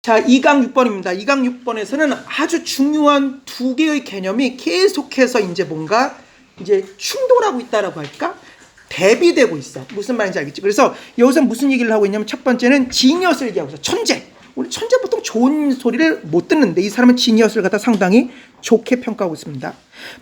자, 2강 6번입니다. 2강 6번에서는 아주 중요한 두 개의 개념이 계속해서 이제 뭔가 이제 충돌하고 있다라고 할까? 대비되고 있어. 무슨 말인지 알겠지? 그래서 여기서 무슨 얘기를 하고 있냐면 첫 번째는 지니어스를 얘기하고 있어. 천재. 우리 천재 보통 좋은 소리를 못 듣는데 이 사람은 지니어스를 갖다 상당히 좋게 평가하고 있습니다.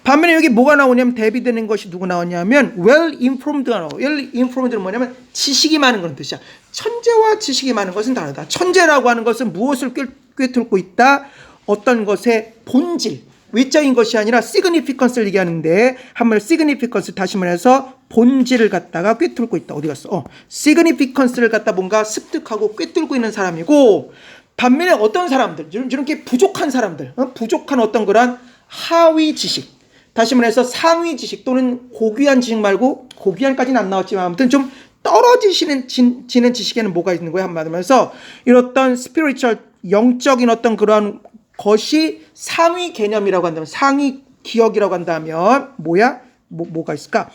반면에 여기 뭐가 나오냐면 대비되는 것이 누구 나오냐면 well informed가 나와. well informed는 뭐냐면 지식이 많은 그런 뜻이야. 천재와 지식이 많은 것은 다르다. 천재라고 하는 것은 무엇을 꿰뚫고 있다? 어떤 것의 본질, 외적인 것이 아니라 significance를 얘기하는데 한번 significance 다시 말해서 본질을 갖다가 꿰뚫고 있다. 어디 갔어? significance를 갖다 뭔가 습득하고 꿰뚫고 있는 사람이고, 반면에 어떤 사람들, 이렇게 부족한 사람들, 부족한 어떤 그런 하위 지식, 다시 말해서 상위 지식 또는 고귀한 지식 말고, 고귀한까지는 안 나왔지만 아무튼 좀 떨어지시는 지식에는 뭐가 있는 거야? 한마디로 해서 이런 스피리추얼 영적인 어떤 그런 것이 상위 개념이라고 한다면, 상위 기억이라고 한다면 뭐야? 뭐가 있을까?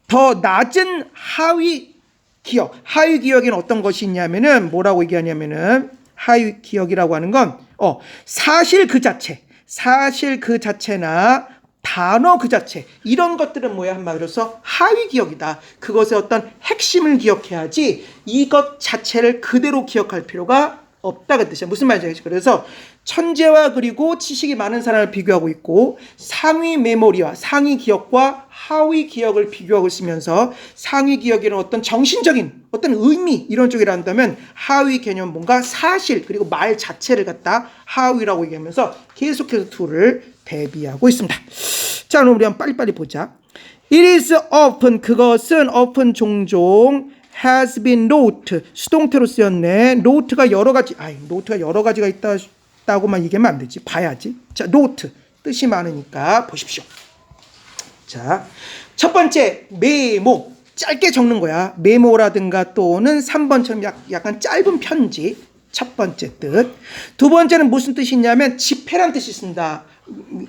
더 낮은 하위 기억, 하위 기억에는 어떤 것이 있냐면은 뭐라고 얘기하냐면은 하위 기억이라고 하는 건 사실 그 자체나 단어 그 자체, 이런 것들은 뭐야? 한마디로서 하위 기억이다. 그것의 어떤 핵심을 기억해야지 이것 자체를 그대로 기억할 필요가 없다 그 뜻이야. 무슨 말인지 알겠지? 그래서 천재와 그리고 지식이 많은 사람을 비교하고 있고, 상위 메모리와 상위 기억과 하위 기억을 비교하고 있으면서 상위 기억에는 어떤 정신적인 어떤 의미 이런 쪽이라 한다면 하위 개념 뭔가 사실 그리고 말 자체를 갖다 하위라고 얘기하면서 계속해서 둘을 대비하고 있습니다. 자, 그럼 우리 한번 빨리빨리 보자. It is often, 그것은 often 종종 has been note, 수동태로 쓰였네. note가 여러 가지가 있다고만 얘기하면 안 되지. 봐야지. 자, note 뜻이 많으니까 보십시오. 자, 첫 번째 메모, 짧게 적는 거야. 메모라든가 또는 3번처럼 약간 짧은 편지. 첫 번째 뜻. 두 번째는 무슨 뜻이 있냐면 지폐란 뜻이 있습니다.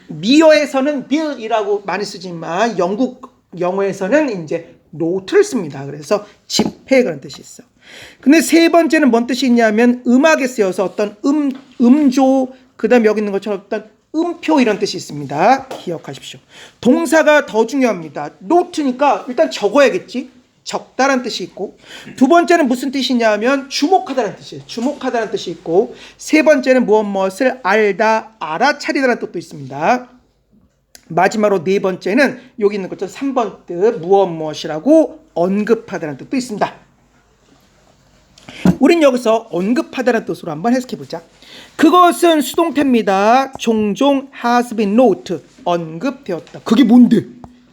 미어에서는 bill이라고 많이 쓰지만 영국 영어에서는 이제 노트를 씁니다. 그래서 지폐 그런 뜻이 있어. 근데 세 번째는 뭔 뜻이 있냐면 음악에 쓰여서 어떤 음조, 그 다음에 여기 있는 것처럼 어떤 음표 이런 뜻이 있습니다. 기억하십시오. 동사가 더 중요합니다. 노트니까 일단 적어야겠지. 적다란 뜻이 있고, 두 번째는 무슨 뜻이냐면 주목하다는 뜻이에요. 주목하다는 뜻이 있고, 세 번째는 무엇을 알다, 알아차리다라는 뜻도 있습니다. 마지막으로 네 번째는 여기 있는 것처럼 3번 뜻 무엇이라고 언급하다는 뜻도 있습니다. 우린 여기서 언급하다는 뜻으로 한번 해석해 보자. 그것은 수동태입니다. 종종 has been note, 언급되었다. 그게 뭔데?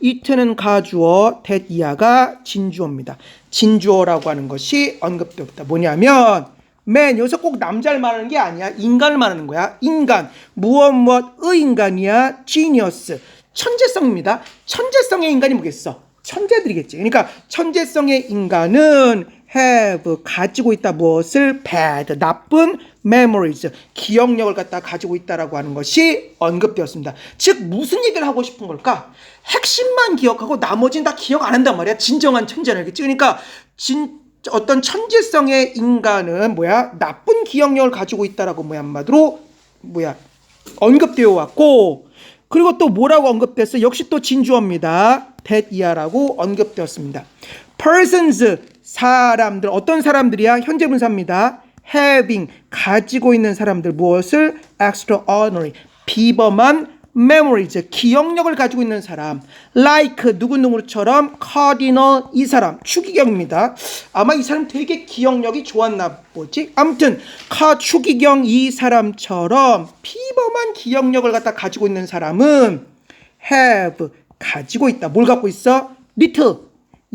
it는 가주어, that 이하가 진주어입니다. 진주어라고 하는 것이 언급되었다. 뭐냐면 여기서 꼭 남자를 말하는 게 아니야. 인간을 말하는 거야. 인간. 무엇의 인간이야? genius. 천재성입니다. 천재성의 인간이 뭐겠어? 천재들이겠지. 그러니까 천재성의 인간은 have, 가지고 있다. 무엇을? bad, 나쁜 memories, 기억력을 갖다 가지고 있다라고 하는 것이 언급되었습니다. 즉 무슨 얘기를 하고 싶은 걸까? 핵심만 기억하고 나머지는 다 기억 안 한단 말이야. 진정한 천재는. 알겠지? 그러니까 어떤 천재성의 인간은 나쁜 기억력을 가지고 있다라고 한마디로 언급되어 왔고, 그리고 또 뭐라고 언급됐어? 역시 또 진주어입니다. that 이하라고 언급되었습니다. persons, 사람들, 어떤 사람들이야? 현재 분사입니다. having, 가지고 있는 사람들, 무엇을? extraordinary, 비범한 memories, 기억력을 가지고 있는 사람. like, 누구누구처럼 cardinal, 이 사람, 추기경입니다. 아마 이 사람 되게 기억력이 좋았나 보지? 아무튼 추기경 이 사람처럼 비범한 기억력을 갖다 가지고 있는 사람은 have, 가지고 있다. 뭘 갖고 있어? little,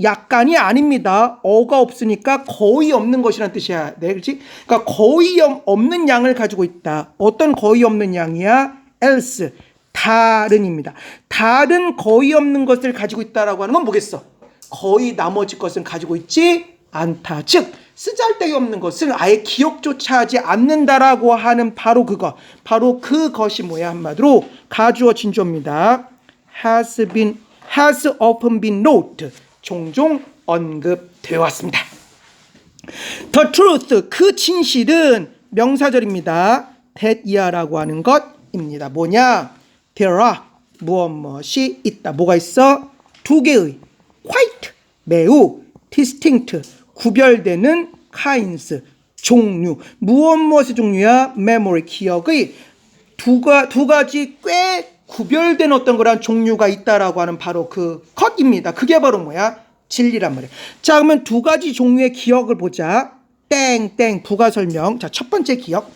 약간이 아닙니다. 어가 없으니까 거의 없는 것이란 뜻이야. 네, 그렇지? 그러니까 거의 없는 양을 가지고 있다. 어떤 거의 없는 양이야? else, 다른입니다. 다른 거의 없는 것을 가지고 있다라고 하는 건 뭐겠어? 거의 나머지 것은 가지고 있지 않다. 즉 쓰잘데기 없는 것은 아예 기억조차 하지 않는다라고 하는 바로 그것이 한마디로 가주어 진주어입니다. has often been noted, 종종 언급되어 왔습니다. The truth, 그 진실은 명사절입니다. that year라고 하는 것입니다. 뭐냐? there are 무엇이 있다. 뭐가 있어? 두 개의 quite 매우 distinct 구별되는 kinds 종류. 무엇의 종류야? memory 기억의 두 가지 꽤 구별된 어떤 그런 종류가 있다라고 하는 바로 그 컷입니다. 그게 바로 뭐야? 진리란 말이야. 자, 그러면 두 가지 종류의 기억을 보자. 땡땡 부가 설명. 자, 첫 번째 기억.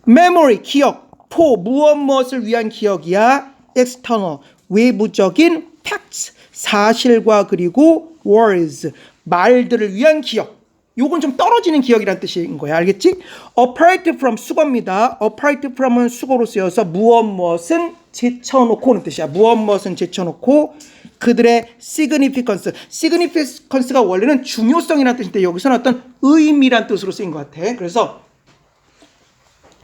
memory 기억. for 무엇을 위한 기억이야? external 외부적인 facts 사실과 그리고 words 말들을 위한 기억. 요건 좀 떨어지는 기억이란 뜻인 거야. 알겠지? apart from 수거입니다. apart from은 수거로 쓰여서 무엇은 제쳐놓고는 뜻이야. 무엇은 제쳐놓고 그들의 significance가 원래는 중요성이라는 뜻인데 여기서는 어떤 의미란 뜻으로 쓰인 것 같아. 그래서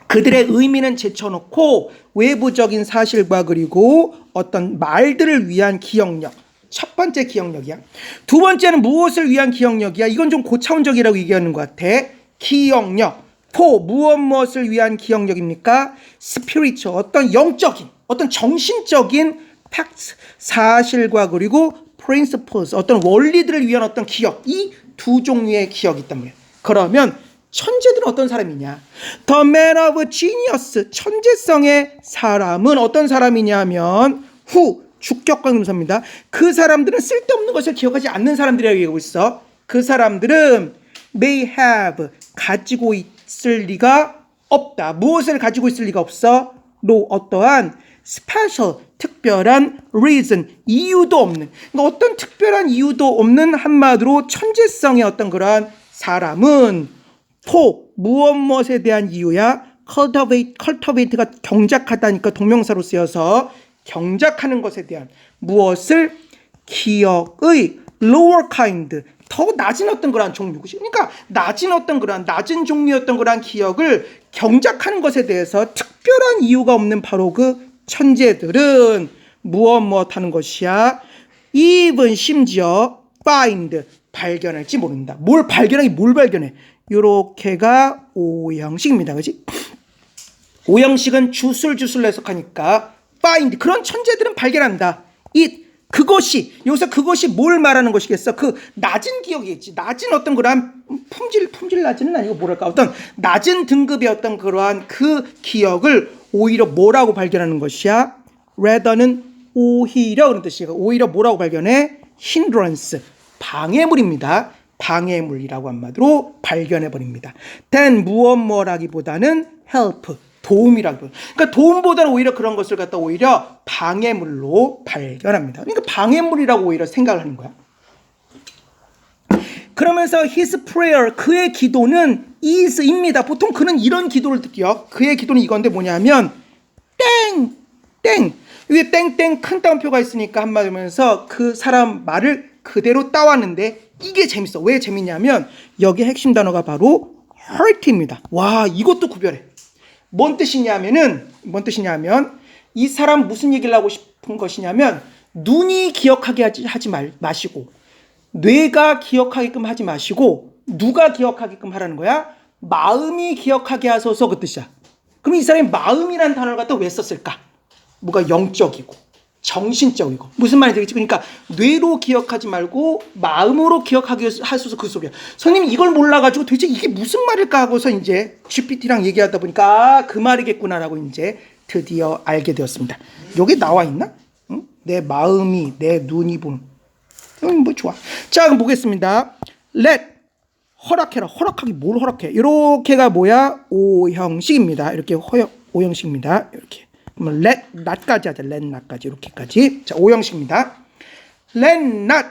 그들의 의미는 제쳐놓고 외부적인 사실과 그리고 어떤 말들을 위한 기억력. 첫 번째 기억력이야. 두 번째는 무엇을 위한 기억력이야? 이건 좀 고차원적이라고 얘기하는 것 같아. 기억력. 무엇을 위한 기억력입니까? spiritual 어떤 영적인 어떤 정신적인 facts 사실과 그리고 principles 어떤 원리들을 위한 어떤 기억. 이 두 종류의 기억이 있단 말이야. 그러면 천재들은 어떤 사람이냐? The man of genius 천재성의 사람은 어떤 사람이냐면 주격과 동사입니다. 그 사람들은 쓸데없는 것을 기억하지 않는 사람들이라고 얘기하고 있어. 그 사람들은 may have 가지고 있을 리가 없다. 무엇을 가지고 있을 리가 없어? no 어떠한 special 특별한 reason 이유도 없는 그러니까 어떤 특별한 이유도 없는 한마디로 천재성의 어떤 그러한 사람은 무엇에 대한 이유야? cultivate가 경작하다니까 동명사로 쓰여서 경작하는 것에 대한 무엇을 기억의 lower kind 더 낮은 어떤 그러한 종류 그러니까 낮은 어떤 그러한 낮은 종류였던 그러한 기억을 경작하는 것에 대해서 특별한 이유가 없는 바로 그 천재들은 무엇 하는 것이야? even 심지어 find 발견할지 모른다. 뭘 발견해? 요렇게가 오형식입니다. 그렇지? 오형식은 주술 해석하니까 find 그런 천재들은 발견한다. 그것이 여기서 그것이 뭘 말하는 것이겠어? 그 낮은 기억이겠지. 낮은 어떤 그러한 품질 낮은은 아니고 뭐랄까 어떤 낮은 등급의 어떤 그러한 그 기억을 오히려 뭐라고 발견하는 것이야? rather는 오히려 그런 뜻이야. 오히려 뭐라고 발견해? hindrance 방해물입니다. 방해물이라고 한마디로 발견해버립니다. then 뭐라기보다는 help 도움이라고. 그러니까 도움보다는 오히려 그런 것을 갖다 오히려 방해물로 발견합니다. 그러니까 방해물이라고 오히려 생각을 하는 거야. 그러면서 his prayer 그의 기도는 is입니다. 보통 그는 이런 기도를 드려. 그의 기도는 이건데 뭐냐면 땡 위에 땡땡 큰 따옴표가 있으니까 한마디로 하면서 그 사람 말을 그대로 따왔는데 이게 재밌어. 왜 재밌냐면 여기 핵심 단어가 바로 hurt입니다. 와 이것도 구별해. 뭔 뜻이냐면 이 사람 무슨 얘기를 하고 싶은 것이냐면 눈이 기억하게 하지 마시고 뇌가 기억하게끔 하지 마시고 누가 기억하게끔 하라는 거야? 마음이 기억하게 하소서 그 뜻이야. 그럼 이 사람이 마음이라는 단어를 갖다 왜 썼을까? 뭐가 영적이고 정신적이고 무슨 말인지 되겠지? 그러니까 뇌로 기억하지 말고 마음으로 기억하게 하소서 그 소리야. 선생님이 이걸 몰라가지고 도대체 이게 무슨 말일까 하고서 이제 GPT랑 얘기하다 보니까 그 말이겠구나라고 이제 드디어 알게 되었습니다. 여기 나와 있나? 응? 내 마음이 내 눈이 보는. 뭐 좋아. 자 그럼 보겠습니다. let 허락해라. 허락하기 뭘 허락해? 이렇게가 뭐야? 오형식입니다. 이렇게 오형식입니다. 이렇게. 그러면 let not까지 하자. let not까지 이렇게까지. 자, 오형식입니다. let not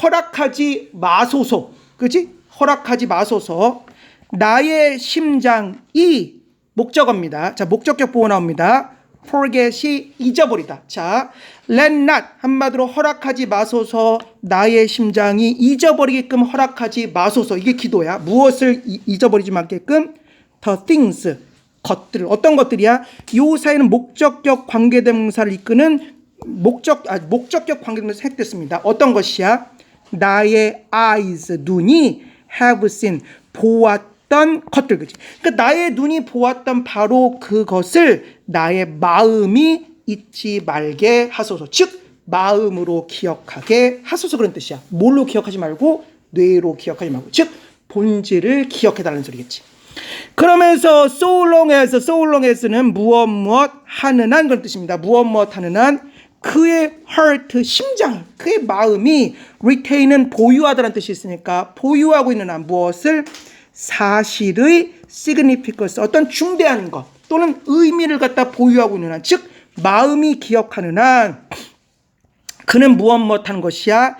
허락하지 마소서. 그렇지? 허락하지 마소서. 나의 심장이 목적어입니다. 자, 목적격 보호 나옵니다. forget이 잊어버리다. 자, let not 한마디로 허락하지 마소서. 나의 심장이 잊어버리게끔 허락하지 마소서. 이게 기도야. 무엇을 잊어버리지 않게끔 the things 것들 어떤 것들이야? 요 사이는 목적격 관계대명사를 이끄는 목적격 관계대명사 핵됐습니다. 어떤 것이야? 나의 eyes 눈이 have seen 보았던 것들, 그지? 그러니까 나의 눈이 보았던 바로 그것을 나의 마음이 잊지 말게 하소서. 즉 마음으로 기억하게 하소서, 그런 뜻이야. 뭘로 기억하지 말고 뇌로 기억하지 말고, 즉 본질을 기억해달라는 소리겠지. 그러면서 so long as는 무엇 하는 한, 그런 뜻입니다. 무엇 하는 한 그의 heart, 심장, 그의 마음이 retain은 보유하다는 뜻이 있으니까 보유하고 있는 한 무엇을, 사실의 significance, 어떤 중대한 것 또는 의미를 갖다 보유하고 있는 한, 즉 마음이 기억하는 한 그는 무엇 하는 것이야.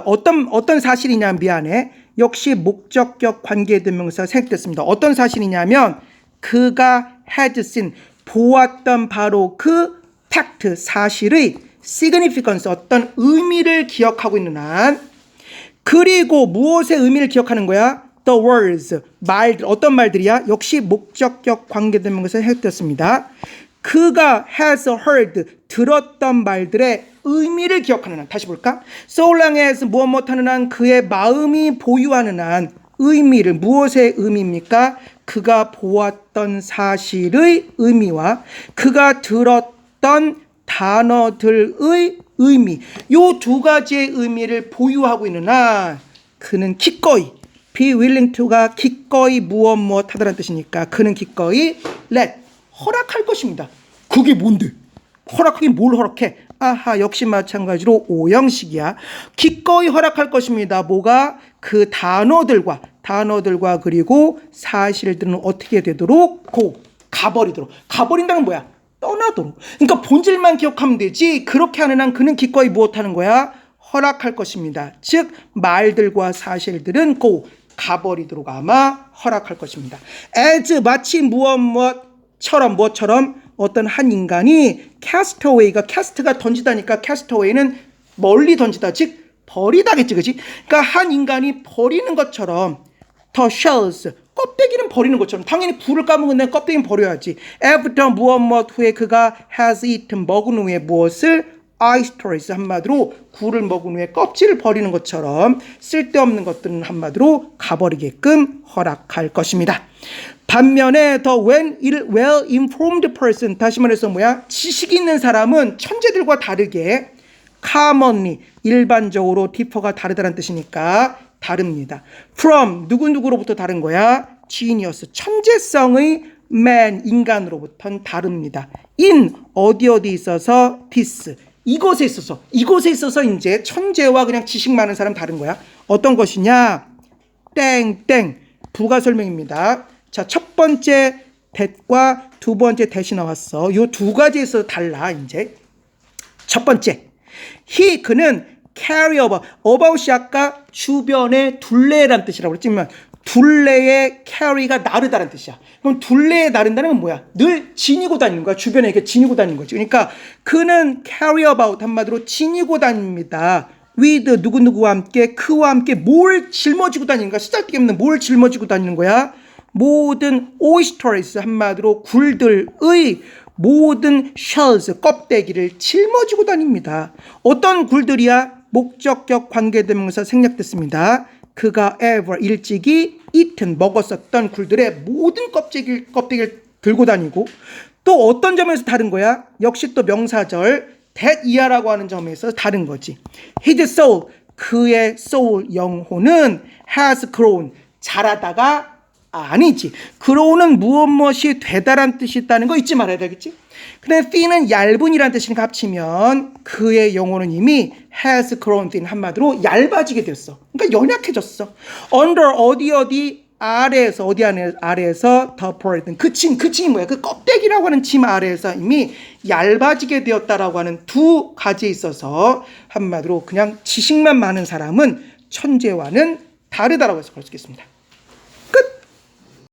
어떤 사실이냐, 미안해. 역시 목적격 관계대명사 생략됐습니다. 어떤 사실이냐면 그가 had seen, 보았던 바로 그 팩트, 사실의 significance, 어떤 의미를 기억하고 있는 한, 그리고 무엇의 의미를 기억하는 거야? The words, 말들, 어떤 말들이야? 역시 목적격 관계대명사 생략됐습니다. 그가 has heard, 들었던 말들의 의미를 기억하는 한. 다시 볼까? So long as 무엇 하는 한 그의 마음이 보유하는 한 의미를, 무엇의 의미입니까? 그가 보았던 사실의 의미와 그가 들었던 단어들의 의미, 요 두 가지의 의미를 보유하고 있는 한 그는 기꺼이, be willing to가 기꺼이 무엇 하다라는 뜻이니까 그는 기꺼이 let, 허락할 것입니다. 그게 뭔데? 허락하긴 뭘 허락해? 아하, 역시 마찬가지로 오형식이야. 기꺼이 허락할 것입니다. 뭐가? 그 단어들과 그리고 사실들은 어떻게 되도록? 가버리도록. 가버린다는 뭐야? 떠나도록. 그러니까 본질만 기억하면 되지. 그렇게 하는 한 그는 기꺼이 무엇하는 거야? 허락할 것입니다. 즉 말들과 사실들은 가버리도록 아마 허락할 것입니다. as, 마치 무엇처럼 어떤 한 인간이 캐스터웨이가, 캐스트가 던지다니까 캐스터웨이는 멀리 던지다, 즉 버리다겠지, 그지? 그러니까 한 인간이 버리는 것처럼 the shells, 껍데기는 버리는 것처럼, 당연히 불을 까먹은 데는 껍데기는 버려야지. after 무엇 후에 그가 has eaten, 먹은 후에 무엇을? oysters, 한마디로 굴을 먹은 후에 껍질을 버리는 것처럼 쓸데없는 것들은 한마디로 가버리게끔 허락할 것입니다. 반면에 the well-informed person, 다시 말해서 뭐야? 지식 있는 사람은 천재들과 다르게 commonly, 일반적으로 differ가 다르다는 뜻이니까 다릅니다. from, 누구로부터 다른 거야? genius, 천재성의 man, 인간으로부터는 다릅니다. in, 어디 있어서? this, 이것에 있어서 이제 천재와 그냥 지식 많은 사람 다른 거야. 어떤 것이냐? 땡, 부가 설명입니다. 자, 첫 번째 that과 두 번째 that이 나왔어. 요 두 가지에 있어서 달라. 이제 첫 번째, 그는 carry about이 아까 주변의 둘레란 뜻이라고 그랬지만 둘레의 carry가 나르다란 뜻이야. 그럼 둘레에 나른다는 건 뭐야? 늘 지니고 다니는 거야. 주변에 이렇게 지니고 다니는 거지. 그러니까 그는 carry about, 한마디로 지니고 다닙니다. with, 누구와 함께, 그와 함께 뭘 짊어지고 다니는 거야? 쓰잘데기 없는 뭘 짊어지고 다니는 거야? 모든 oysters, 한마디로 굴들의 모든 shells, 껍데기를 짊어지고 다닙니다. 어떤 굴들이야? 목적격 관계대명사 생략됐습니다. 그가 ever, 일찍이 eaten, 먹었었던 굴들의 모든 껍데기를 들고 다니고, 또 어떤 점에서 다른 거야? 역시 또 명사절 that 이하라고 하는 점에서 다른 거지. His soul, 그의 soul, 영혼은 has grown, 자라다가 아니지. grow는 무엇이 되다란 뜻이 있다는 거 잊지 말아야 되겠지. 근데 thin은 얇은이란 뜻이니까 합치면 그의 영혼은 이미 has grown thin, 한마디로 얇아지게 됐어. 그러니까 연약해졌어. under, 어디 아래에서, 아래에서 the burden, 그 짐이 뭐야? 그 껍데기라고 하는 짐 아래에서 이미 얇아지게 되었다라고 하는 두 가지에 있어서 한마디로 그냥 지식만 많은 사람은 천재와는 다르다라고 해서 볼 수 있겠습니다.